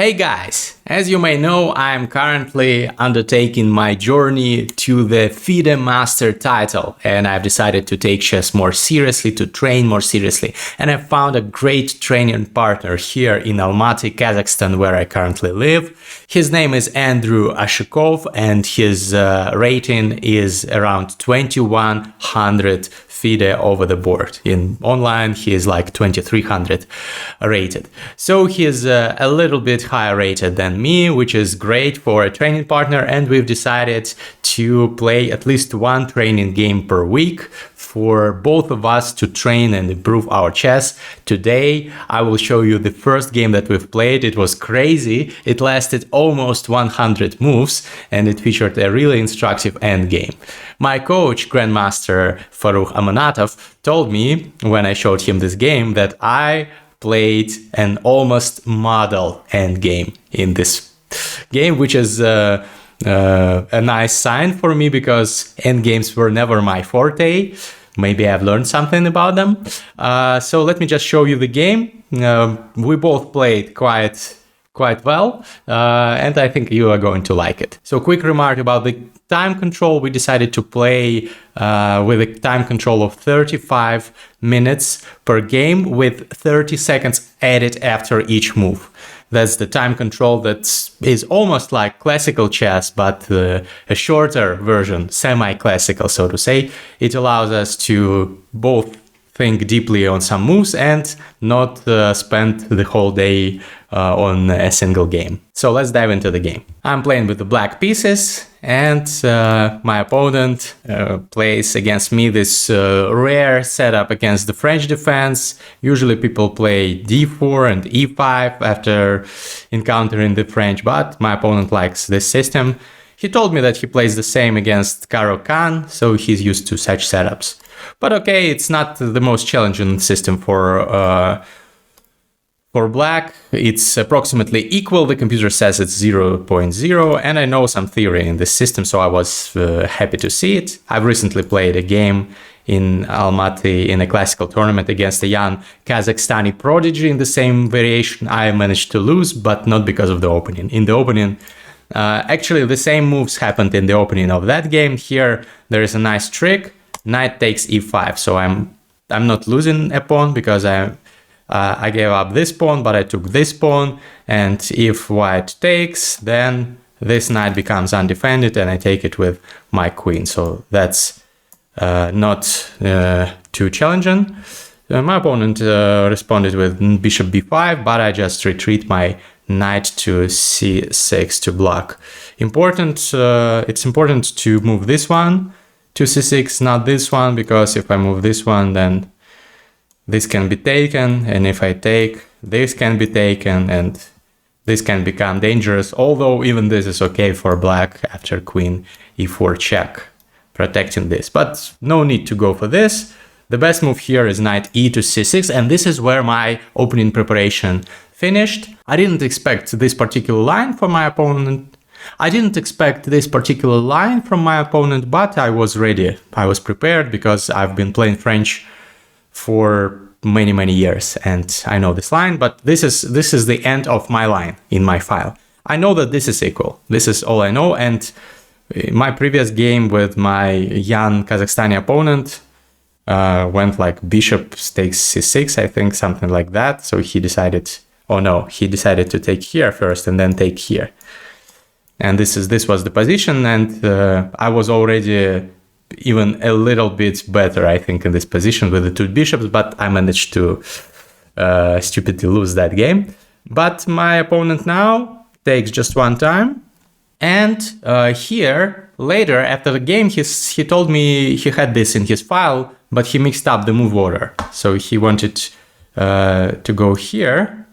Hey guys, as you may know, I'm currently undertaking my journey to the FIDE Master title, and I've decided to take chess more seriously, to train more seriously, and I found a great training partner here in Almaty, Kazakhstan, where I currently live. His name is Andrew Ashikov, and his rating is around 2100 FIDE over the board. In online, he is like 2300 rated. So he is a little bit higher rated than me, which is great for a training partner, and we've decided to play at least one training game per week for both of us to train and improve our chess. Today, I will show you the first game that we've played. It was crazy. It lasted almost 100 moves, and it featured a really instructive endgame. My coach, Grandmaster Farukh Amanatov, told me when I showed him this game that I played an almost model endgame in this game, which is a nice sign for me because endgames were never my forte. Maybe I've learned something about them. So let me just show you the game. We both played quite well, and I think you are going to like it. So quick remark about the time control. We decided to play with a time control of 35 minutes per game with 30 seconds added after each move. That's the time control that is almost like classical chess, but a shorter version, semi-classical, so to say. It allows us to both think deeply on some moves and not spend the whole day on a single game. So let's dive into the game. I'm playing with the black pieces, and my opponent plays against me this rare setup against the French defense. Usually people play d4 and e5 after encountering the French, but my opponent likes this system. He told me that he plays the same against Karo Khan, so he's used to such setups. But okay, it's not the most challenging system for black. It's approximately equal. The computer says it's 0.0, and I know some theory in this system, so I was happy to see it. I've recently played a game in Almaty in a classical tournament against a young Kazakhstani prodigy in the same variation. I managed to lose, but not because of the opening. In the opening, actually the same moves happened in the opening of that game. Here there is a nice trick. Knight takes e5, so I'm not losing a pawn because I gave up this pawn, but I took this pawn, and if white takes, then this knight becomes undefended and I take it with my queen, so that's not too challenging. My opponent responded with bishop b5, but I just retreat my knight to c6 to block. It's important to move this one to c6, not this one, because if I move this one, then this can be taken, and if I take, this can be taken, and this can become dangerous, although even this is okay for black after queen e4 check, protecting this. But no need to go for this. The best move here is knight e to c6, and this is where my opening preparation finished. I didn't expect this particular line from my opponent. But I was ready. I was prepared because I've been playing French for many years and I know this line, but this is the end of my line in my file. I know that this is equal. This is all I know, and my previous game with my young Kazakhstani opponent went like bishop takes c6, I think, something like that. So he decided to take here first and then take here. And this was the position, and I was already even a little bit better, I think, in this position with the two bishops, but I managed to stupidly lose that game. But my opponent now takes just one time, and here later after the game he told me he had this in his file, but he mixed up the move order. So he wanted to go here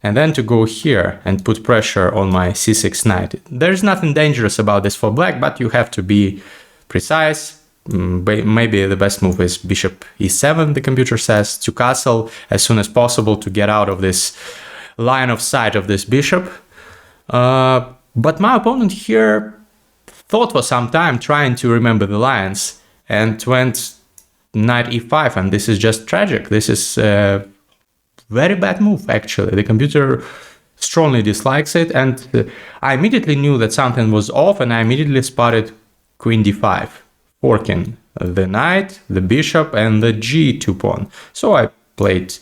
and then to go here and put pressure on my c6 knight. There's nothing dangerous about this for black, but you have to be precise. Maybe the best move is bishop e7, the computer says, to castle as soon as possible to get out of this line of sight of this bishop. But my opponent here thought for some time, trying to remember the lines, and went knight e5, and this is just tragic. This is very bad move, actually. The computer strongly dislikes it, and I immediately knew that something was off, and I immediately spotted queen d5, forking the knight, the bishop, and the g2 pawn. So I played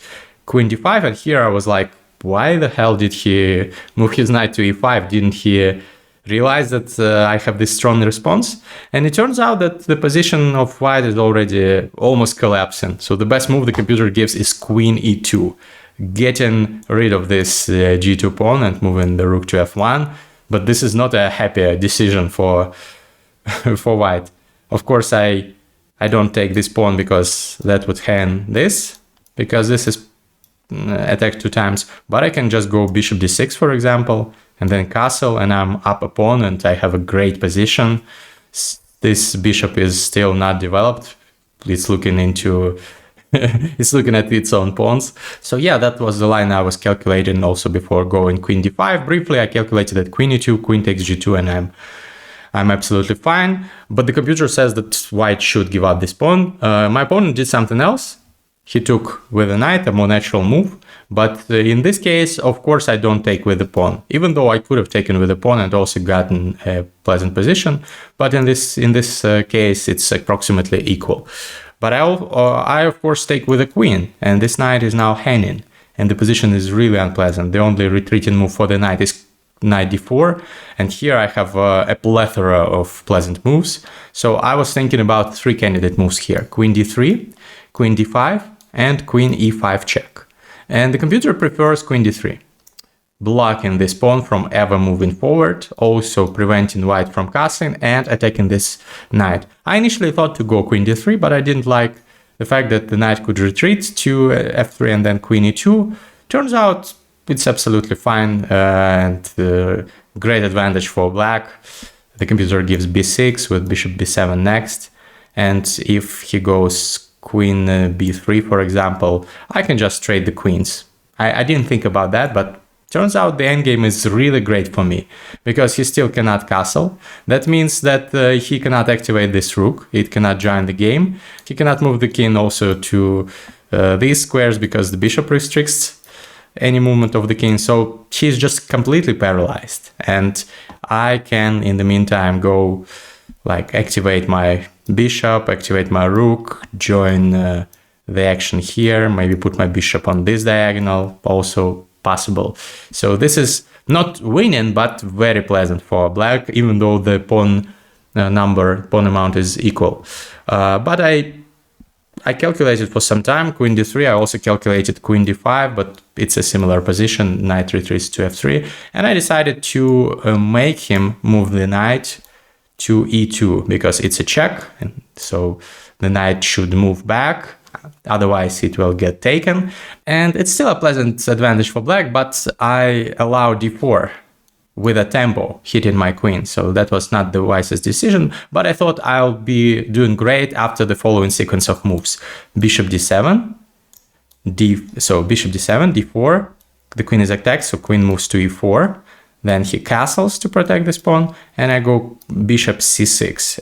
queen d5, and here I was like, why the hell did he move his knight to e5? Didn't he realize that I have this strong response? And it turns out that the position of white is already almost collapsing. So the best move the computer gives is queen e2, getting rid of this g2 pawn and moving the rook to f1. But this is not a happy decision for for white. Of course, I don't take this pawn because that would hang this, because this is attacked 2 times. But I can just go bishop d6, for example, and then castle, and I'm up a pawn, and I have a great position. This bishop is still not developed. It's looking into it's looking at its own pawns. So yeah, that was the line I was calculating also before going queen d5. Briefly, I calculated that queen e2, queen takes g2, and I'm absolutely fine. But the computer says that white should give up this pawn. My opponent did something else. He took with the knight, a more natural move. But in this case, of course, I don't take with the pawn, even though I could have taken with the pawn and also gotten a pleasant position. But in this case, it's approximately equal. But I of course take with the queen, and this knight is now hanging, and the position is really unpleasant. The only retreating move for the knight is knight d4, and here I have a plethora of pleasant moves. So I was thinking about 3 candidate moves here: queen d3, queen d5, and queen e5 check. And the computer prefers queen d3, blocking this pawn from ever moving forward, also preventing white from castling and attacking this knight. I initially thought to go queen d3, but I didn't like the fact that the knight could retreat to f3 and then queen e2. Turns out it's absolutely fine and great advantage for black. The computer gives b6 with bishop b7 next, and if he goes queen b3, for example, I can just trade the queens. I didn't think about that, but turns out the endgame is really great for me, because he still cannot castle. That means that he cannot activate this rook, it cannot join the game. He cannot move the king also to these squares, because the bishop restricts any movement of the king. So he's just completely paralyzed, and I can in the meantime go like activate my bishop, activate my rook, join the action here, maybe put my bishop on this diagonal, also possible. So this is not winning, but very pleasant for black, even though the pawn amount is equal. But I calculated for some time queen d3. I also calculated queen d5, but it's a similar position. Knight retreats to f3, and I decided to make him move the knight to e2, because it's a check, and so the knight should move back, otherwise it will get taken. And it's still a pleasant advantage for black, but I allow d4 with a tempo hitting my queen, so that was not the wisest decision. But I thought I'll be doing great after the following sequence of moves: bishop d7, bishop d7, d4, the queen is attacked, so queen moves to e4. Then he castles to protect this pawn, and I go bishop c6.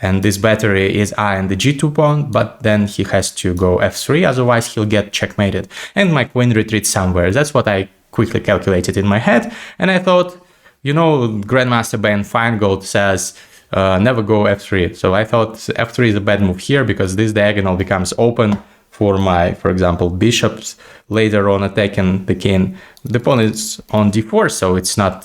And this battery is eyeing the g2 pawn, but then he has to go f3, otherwise he'll get checkmated. And my queen retreats somewhere. That's what I quickly calculated in my head. And I thought, you know, Grandmaster Ben Feingold says, never go f3. So I thought f3 is a bad move here, because this diagonal becomes open for my, for example, bishops later on attacking the king. The pawn is on d4, so it's not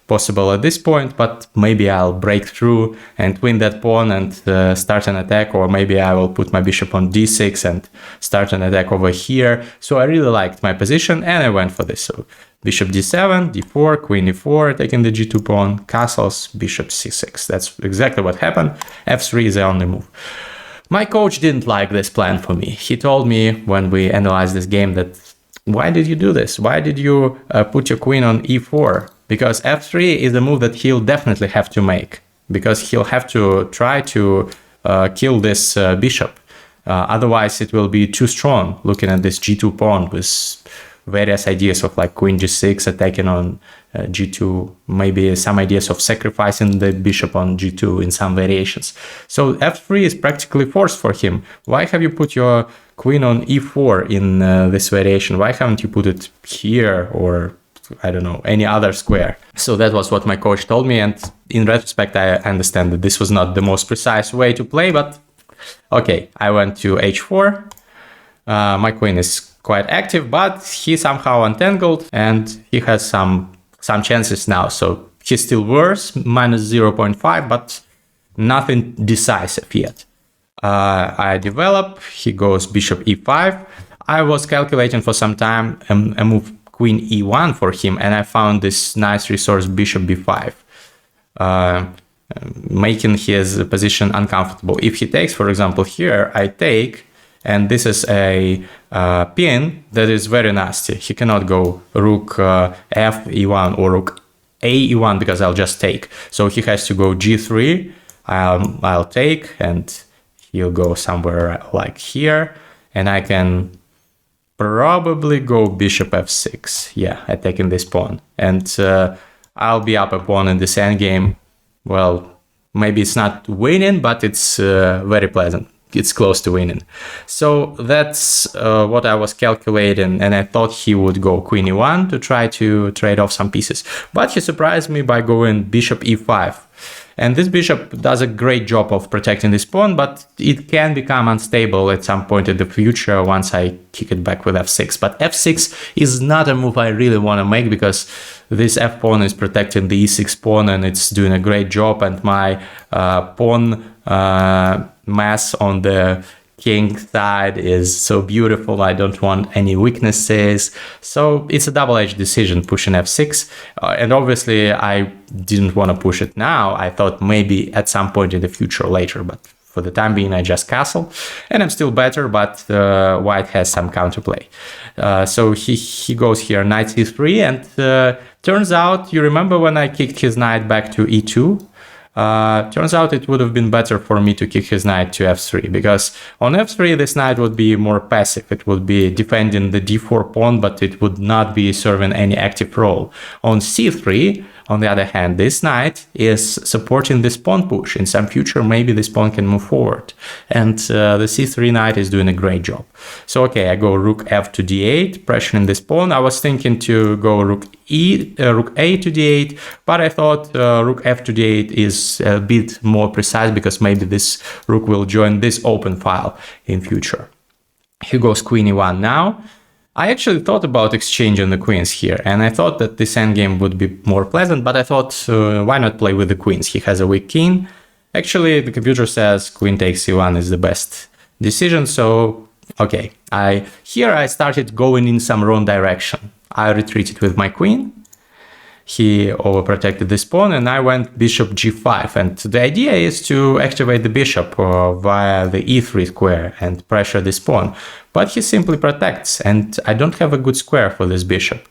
possible at this point, but maybe I'll break through and win that pawn and start an attack, or maybe I will put my bishop on d6 and start an attack over here. So I really liked my position, and I went for this. So bishop d7, d4, queen e4, taking the g2 pawn, castles, bishop c6. That's exactly what happened. f3 is the only move. My coach didn't like this plan for me. He told me when we analyzed this game that, why did you do this? Why did you put your queen on e4? Because f3 is a move that he'll definitely have to make, because he'll have to try to kill this bishop. Otherwise, it will be too strong, looking at this g2 pawn with various ideas of like queen g6 attacking on g2, maybe some ideas of sacrificing the bishop on g2 in some variations. So f3 is practically forced for him. Why have you put your queen on e4 in this variation. Why haven't you put it here or, I don't know, any other square? So that was what my coach told me, and in retrospect I understand that this was not the most precise way to play, but okay, I went to h4. My queen is quite active, but he somehow untangled and he has some chances now. So he's still worse, minus 0.5, but nothing decisive yet. I develop, he goes bishop e5. I was calculating for some time a move queen e1 for him, and I found this nice resource bishop b5, making his position uncomfortable. If he takes, for example, here, I take, and this is a pin that is very nasty. He cannot go rook f e1 or rook a e1 because I'll just take. So he has to go g3, I'll take, and he'll go somewhere like here, and I can probably go bishop f6. Yeah, attacking this pawn, and I'll be up a pawn in this endgame. Well, maybe it's not winning, but it's very pleasant. It's close to winning. So that's what I was calculating, and I thought he would go queen e1 to try to trade off some pieces. But he surprised me by going bishop e5. And this bishop does a great job of protecting this pawn, but it can become unstable at some point in the future once I kick it back with f6. But f6 is not a move I really want to make, because this f pawn is protecting the e6 pawn and it's doing a great job, and my pawn mass on the king side is so beautiful. I don't want any weaknesses. So it's a double-edged decision pushing f6. And obviously I didn't want to push it now. I thought maybe at some point in the future later, but for the time being I just castle, and I'm still better, but white has some counterplay. So he goes here knight c3, and turns out, you remember when I kicked his knight back to e2? Turns out it would have been better for me to kick his knight to f3, because on f3 this knight would be more passive. It would be defending the d4 pawn, but it would not be serving any active role. On c3, on the other hand, this knight is supporting this pawn push. In some future, maybe this pawn can move forward, and the c3 knight is doing a great job. So okay, I go rook f to d8, pressuring this pawn. I was thinking to go rook a to d8, but I thought rook f to d8 is a bit more precise, because maybe this rook will join this open file in future. He goes queen e1 now. I actually thought about exchanging the queens here, and I thought that this endgame would be more pleasant, but I thought, why not play with the queens? He has a weak king. Actually, the computer says queen takes e1 is the best decision, so okay. Here I started going in some wrong direction. I retreated with my queen. He overprotected this pawn, and I went bishop g5. And the idea is to activate the bishop via the e3 square and pressure this pawn. But he simply protects, and I don't have a good square for this bishop.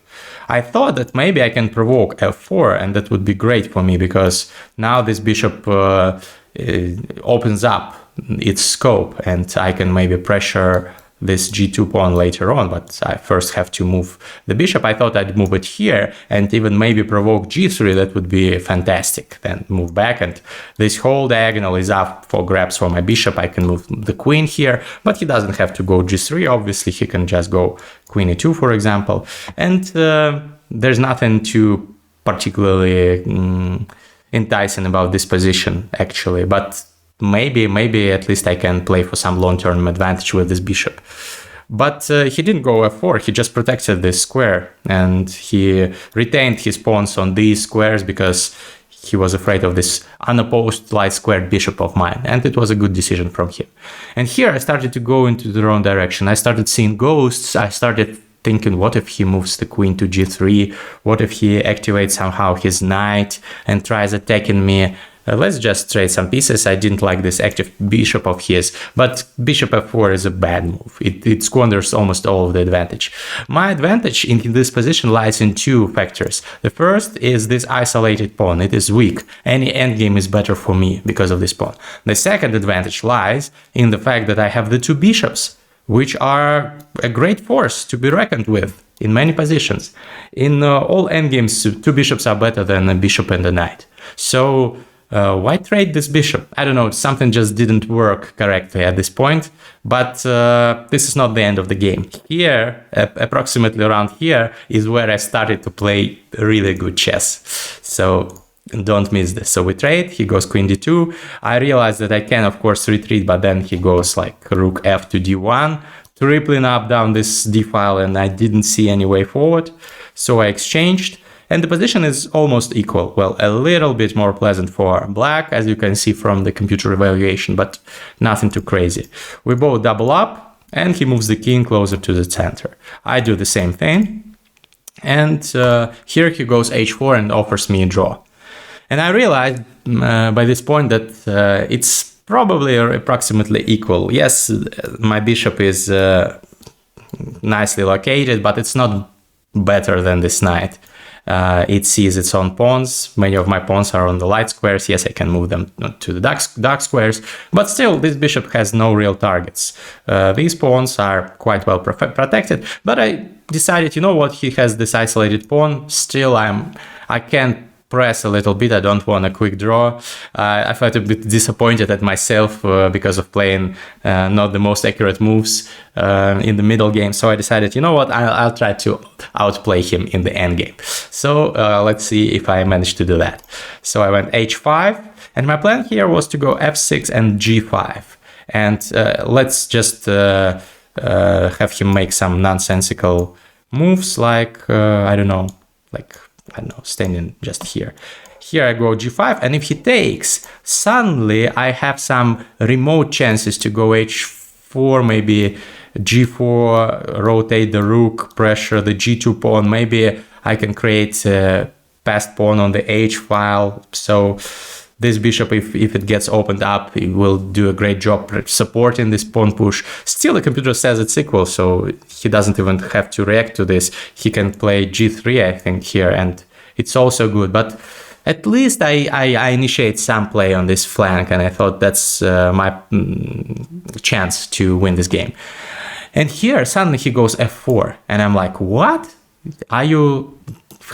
I thought that maybe I can provoke f4, and that would be great for me, because now this bishop opens up its scope, and I can maybe pressure this g2 pawn later on, but I first have to move the bishop. I thought I'd move it here and even maybe provoke g3. That would be fantastic. Then move back, and this whole diagonal is up for grabs for my bishop. I can move the queen here, but he doesn't have to go g3. Obviously, he can just go queen e2, for example. And there's nothing too particularly enticing about this position, actually, but maybe at least I can play for some long-term advantage with this bishop. But he didn't go f4, he just protected this square, and he retained his pawns on these squares because he was afraid of this unopposed light-squared bishop of mine, and it was a good decision from him. And here I started to go into the wrong direction. I started seeing ghosts. I started thinking, what if he moves the queen to g3? What if he activates somehow his knight and tries attacking me? Let's just trade some pieces. I didn't like this active bishop of his, but bishop f4 is a bad move. It squanders almost all of the advantage. My advantage in this position lies in two factors. The first is this isolated pawn. It is weak. Any endgame is better for me because of this pawn. The second advantage lies in the fact that I have the two bishops, which are a great force to be reckoned with in many positions. In all endgames, two bishops are better than a bishop and a knight. So why trade this bishop? I don't know, something just didn't work correctly at this point, but this is not the end of the game. Here, approximately around here, is where I started to play really good chess. So don't miss this. So we trade, he goes queen d2. I realized that I can, of course, retreat, but then he goes like rook f to d1, tripling up down this d file, and I didn't see any way forward. So I exchanged. And the position is almost equal. Well, a little bit more pleasant for black, as you can see from the computer evaluation, but nothing too crazy. We both double up, and he moves the king closer to the center. I do the same thing. And here he goes h4 and offers me a draw. And I realized by this point that it's probably approximately equal. Yes, my bishop is nicely located, but it's not better than this knight. It sees its own pawns. Many of my pawns are on the light squares. Yes, I can move them to the dark squares, but still this bishop has no real targets. These pawns are quite well protected, but I decided, you know what, he has this isolated pawn. Still, I can't press a little bit. I don't want a quick draw. I felt a bit disappointed at myself because of playing not the most accurate moves in the middle game. So I decided, you know what, I'll try to outplay him in the end game. So let's see if I managed to do that. So I went h5, and my plan here was to go f6 and g5. And let's just have him make some nonsensical moves like, I don't know, standing just here. Here I go g5, and if he takes, suddenly I have some remote chances to go h4, maybe g4, rotate the rook, pressure the g2 pawn. Maybe I can create a passed pawn on the h file. So this bishop, if it gets opened up, it will do a great job supporting this pawn push. Still, the computer says it's equal, so he doesn't even have to react to this. He can play g3, I think, here, and it's also good. But at least I initiate some play on this flank, and I thought that's my chance to win this game. And here, suddenly he goes f4, and I'm like, what? Are you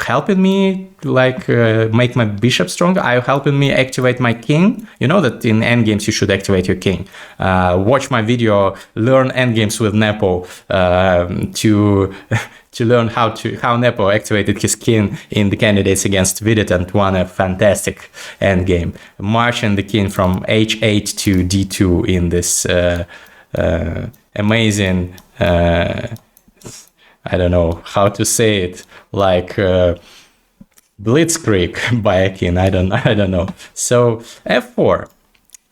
helping me make my bishop stronger? Are you helping me activate my king? You know that in endgames you should activate your king. Watch my video, learn endgames with Nepo, to learn how Nepo activated his king in the candidates against Vidit and won a fantastic endgame, marching the king from h8 to d2 in this amazing, I don't know how to say it, like blitzkrieg by a king. I don't know. So f4,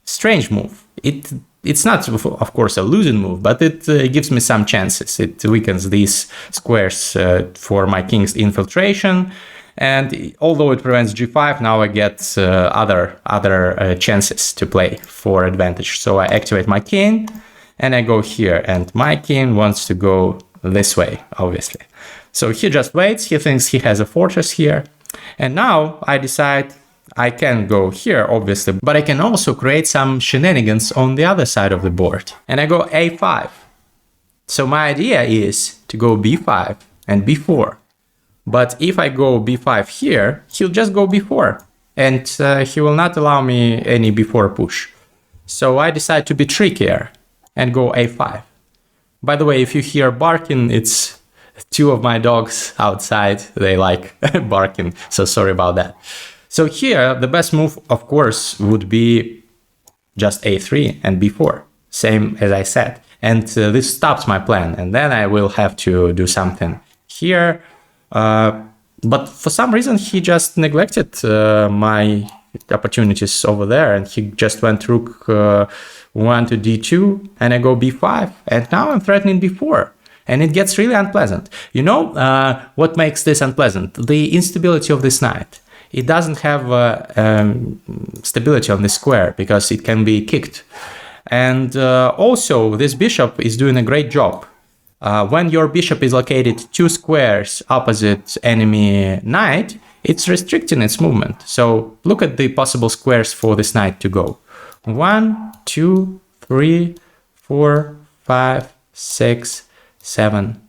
strange move. It's not, of course, a losing move, but it gives me some chances. It weakens these squares for my king's infiltration, and although it prevents g5, now I get other chances to play for advantage. So I activate my king, and I go here, and my king wants to go this way, obviously. So he just waits. He thinks he has a fortress here, and now I decide I can go here, obviously, but I can also create some shenanigans on the other side of the board. And I go a5. So my idea is to go b5 and b4. But if I go b5 here, he'll just go b4, and he will not allow me any b4 push. So I decide to be trickier and go a5. By the way, if you hear barking, it's two of my dogs outside. They like barking, so sorry about that. So here, the best move, of course, would be just a3 and b4, same as I said. And this stops my plan, and then I will have to do something here. But for some reason, he just neglected my opportunities over there, and he just went rook 1 to d2, and I go b5, and now I'm threatening b4. And it gets really unpleasant. You know what makes this unpleasant? The instability of this knight. It doesn't have stability on the square because it can be kicked. And also, this bishop is doing a great job. When your bishop is located 2 squares opposite enemy knight, it's restricting its movement. So look at the possible squares for this knight to go. 1, 2, 3, 4, 5, 6, 7.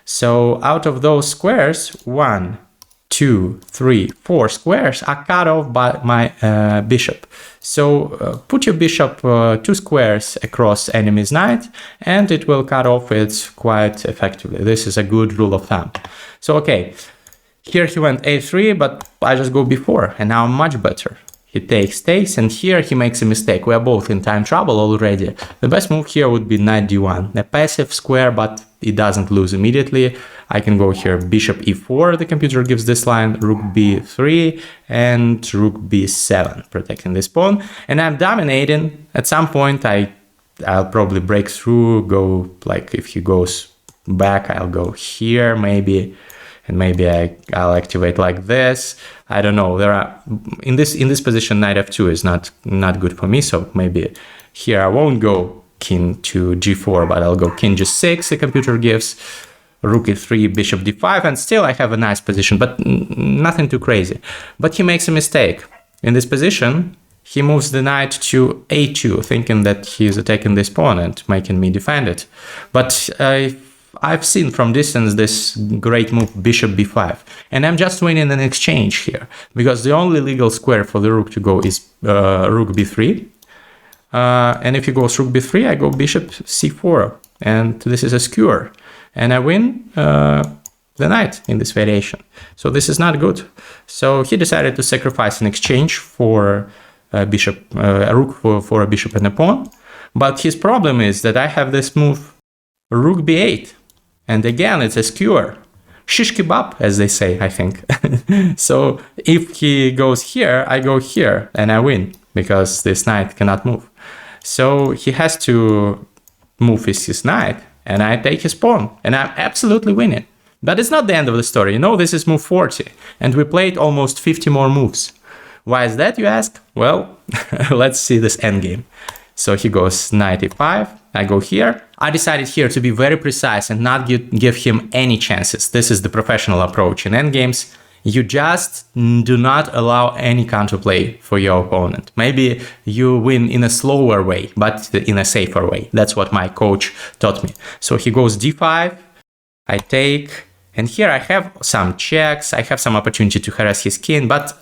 So out of those squares, 1, 2, 3, 4 squares are cut off by my bishop. So put your bishop 2 squares across enemy's knight, and it will cut off it quite effectively. This is a good rule of thumb. So okay, here he went a3, but I just go b4, and now I'm much better. He takes, and here he makes a mistake. We are both in time trouble already. The best move here would be knight d1, a passive square, but it doesn't lose immediately. I can go here bishop e4, the computer gives this line, rook b3, and rook b7, protecting this pawn. And I'm dominating. At some point, I'll probably break through, go like if he goes back, I'll go here maybe. And maybe I'll activate like this. I don't know. There are in this position, knight f2 is not good for me. So maybe here I won't go king to g4, but I'll go king g6. The computer gives rook e3, bishop d5, and still I have a nice position, but nothing too crazy. But he makes a mistake in this position. He moves the knight to a2, thinking that he's attacking this pawn and making me defend it. But I've seen from distance this great move bishop b5, and I'm just winning an exchange here because the only legal square for the rook to go is rook b3, and if he goes rook b3, I go bishop c4, and this is a skewer, and I win the knight in this variation. So this is not good. So he decided to sacrifice an exchange for a rook for a bishop and a pawn, but his problem is that I have this move rook b8. And again, it's a skewer. Shish kebab, as they say, I think. So if he goes here, I go here and I win because this knight cannot move. So he has to move his knight and I take his pawn and I'm absolutely winning. But it's not the end of the story. You know, this is move 40 and we played almost 50 more moves. Why is that, you ask? Well, let's see this endgame. So he goes knight e5, I go here. I decided here to be very precise and not give him any chances. This is the professional approach. In endgames, you just do not allow any counterplay for your opponent. Maybe you win in a slower way, but in a safer way. That's what my coach taught me. So he goes d5, I take, and here I have some checks. I have some opportunity to harass his king, but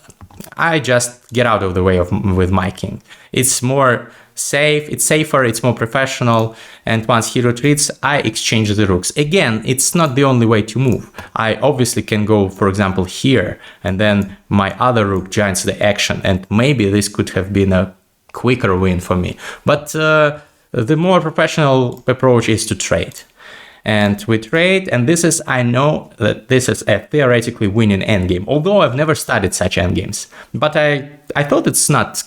I just get out of the way with my king. It's more safe, it's safer, it's more professional, and once he retreats, I exchange the rooks. Again, it's not the only way to move. I obviously can go, for example, here, and then my other rook joins the action, and maybe this could have been a quicker win for me. But the more professional approach is to trade. And we trade, and this is, I know that this is a theoretically winning endgame, although I've never studied such endgames. But I thought it's not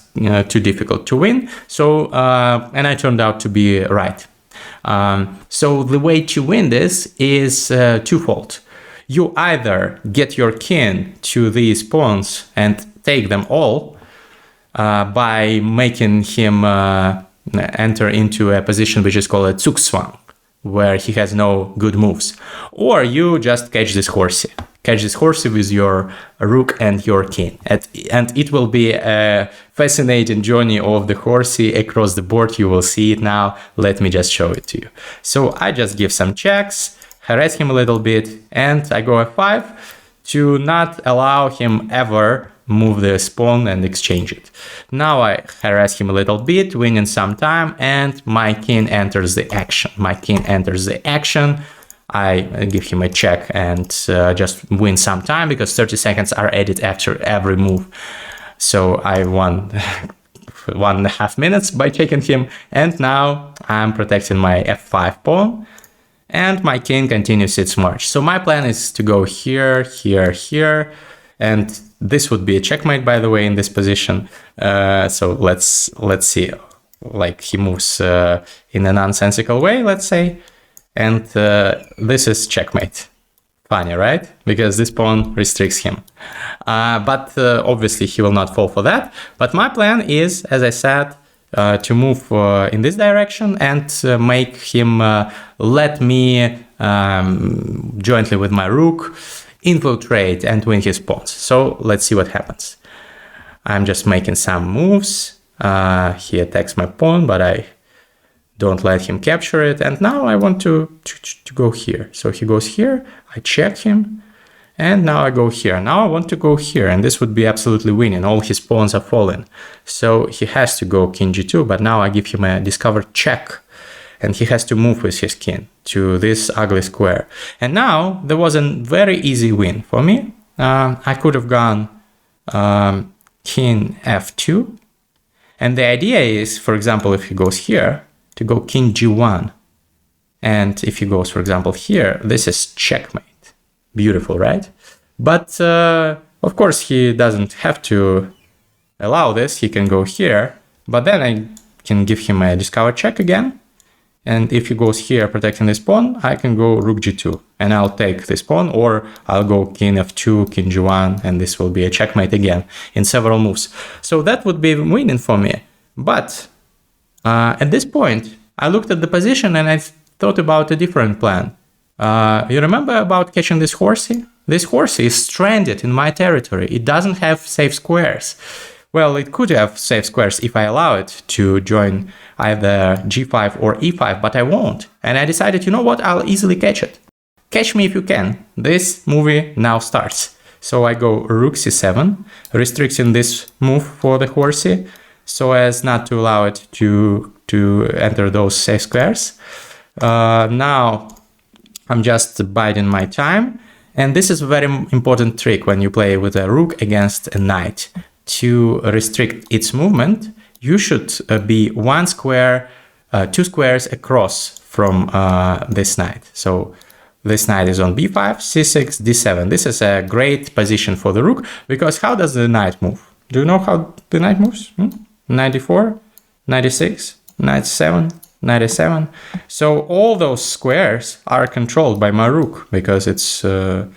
too difficult to win, so and I turned out to be right. So the way to win this is twofold. You either get your king to these pawns and take them all by making him enter into a position which is called a Zugzwang, where he has no good moves, or you just catch this horsey with your rook and your king, and it will be a fascinating journey of the horsey across the board. You will see it now. Let me just show it to you. So I just give some checks, harass him a little bit, and I go f5 to not allow him ever move this pawn and exchange it. Now I harass him a little bit, winning some time, and my king enters the action. I give him a check and just win some time because 30 seconds are added after every move. So I won 1.5 minutes by taking him, and now I'm protecting my f5 pawn, and my king continues its march. So my plan is to go here, here, here, and this would be a checkmate, by the way, in this position. So let's see, like he moves in a nonsensical way, let's say, and this is checkmate. Funny, right? Because this pawn restricts him. But obviously he will not fall for that. But my plan is, as I said, to move in this direction and make him let me jointly with my rook infiltrate and win his pawns. So let's see what happens. I'm just making some moves. He attacks my pawn, but I don't let him capture it. And now I want to go here. So he goes here, I check him, And now I go here. Now I want to go here, and this would be absolutely winning. All his pawns are falling. So he has to go king g2, but now I give him a discovered check. And he has to move with his king to this ugly square. And now there was a very easy win for me. I could have gone king f2. And the idea is, for example, if he goes here, to go king g1. And if he goes, for example, here, this is checkmate. Beautiful, right? But of course, he doesn't have to allow this. He can go here. But then I can give him a discover check again. And if he goes here protecting this pawn, I can go rook g2 and I'll take this pawn, or I'll go king f2, king g1, and this will be a checkmate again in several moves. So that would be winning for me. But at this point, I looked at the position and I thought about a different plan. You remember about catching this horsey? This horsey is stranded in my territory. It doesn't have safe squares. Well, it could have safe squares if I allow it to join either g5 or e5, but I won't. And I decided, you know what, I'll easily catch it. Catch me if you can. This movie now starts. So I go rook c7, restricting this move for the horsey, so as not to allow it to enter those safe squares. Now I'm just biding my time. And this is a very important trick when you play with a rook against a knight. To restrict its movement, you should be one square, 2 squares across from this knight. So this knight is on b5, c6, d7. This is a great position for the rook, because how does the knight move? Do you know how the knight moves? 94, 96, 97, 97. So all those squares are controlled by my rook, because it's a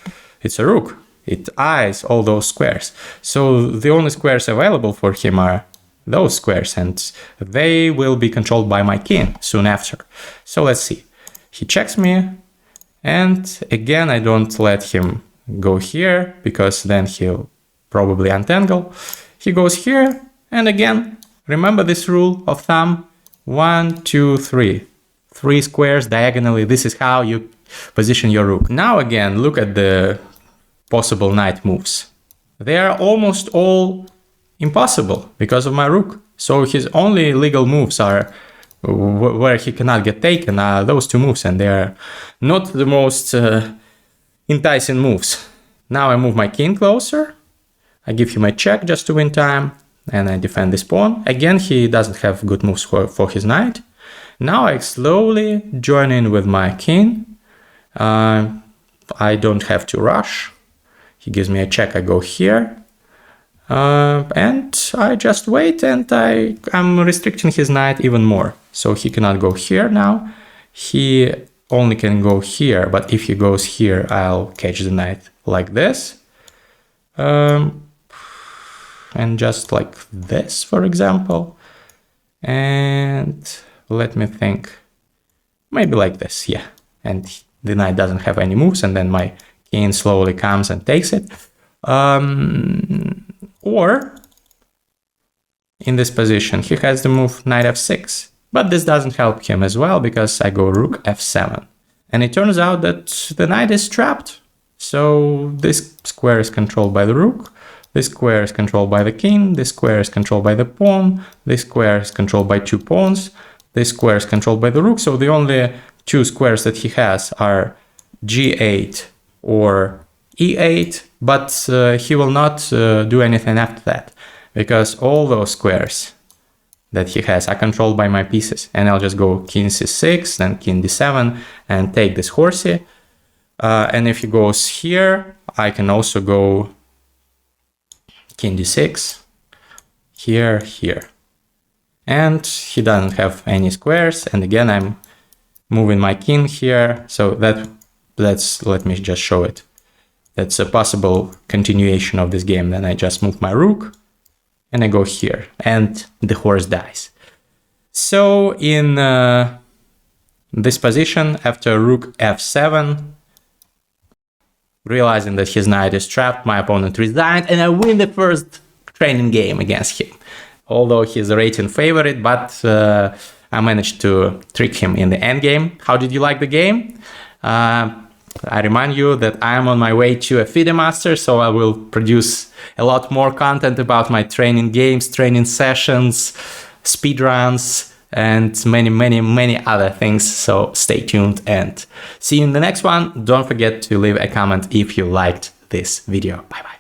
rook. It eyes all those squares. So the only squares available for him are those squares, and they will be controlled by my king soon after. So let's see. He checks me, and again I don't let him go here, because then he'll probably untangle. He goes here, and again, remember this rule of thumb: 1, 2, 3. 3 squares diagonally. This is how you position your rook. Now again, look at the possible knight moves. They are almost all impossible because of my rook. So his only legal moves are where he cannot get taken are those 2 moves, and they are not the most enticing moves. Now I move my king closer. I give him a check just to win time, and I defend this pawn. Again, he doesn't have good moves for his knight. Now I slowly join in with my king. I don't have to rush. He gives me a check, I go here, and I just wait, and I'm restricting his knight even more. So he cannot go here now. He only can go here, but if he goes here, I'll catch the knight like this. And just like this, for example. And let me think, maybe like this, yeah. And the knight doesn't have any moves, and then my king slowly comes and takes it. Or in this position, he has the move knight f6, but this doesn't help him as well, because I go rook f7. And it turns out that the knight is trapped. So this square is controlled by the rook, this square is controlled by the king, this square is controlled by the pawn, this square is controlled by 2 pawns, this square is controlled by the rook. So the only 2 squares that he has are g8 or e8, but he will not do anything after that, because all those squares that he has are controlled by my pieces. And I'll just go king c6, then king d7, and take this horsey. And if he goes here, I can also go king d6, here, here. And he doesn't have any squares, and again I'm moving my king here, so let me just show it. That's a possible continuation of this game. Then I just move my rook and I go here, and the horse dies. So in this position, after rook f7, realizing that his knight is trapped, my opponent resigned, and I win the first training game against him. Although he's a rating favorite, but I managed to trick him in the endgame. How did you like the game? I remind you that I am on my way to a FIDE master, so I will produce a lot more content about my training games, training sessions, speedruns, and many other things. So stay tuned and see you in the next one. Don't forget to leave a comment if you liked this video. Bye bye.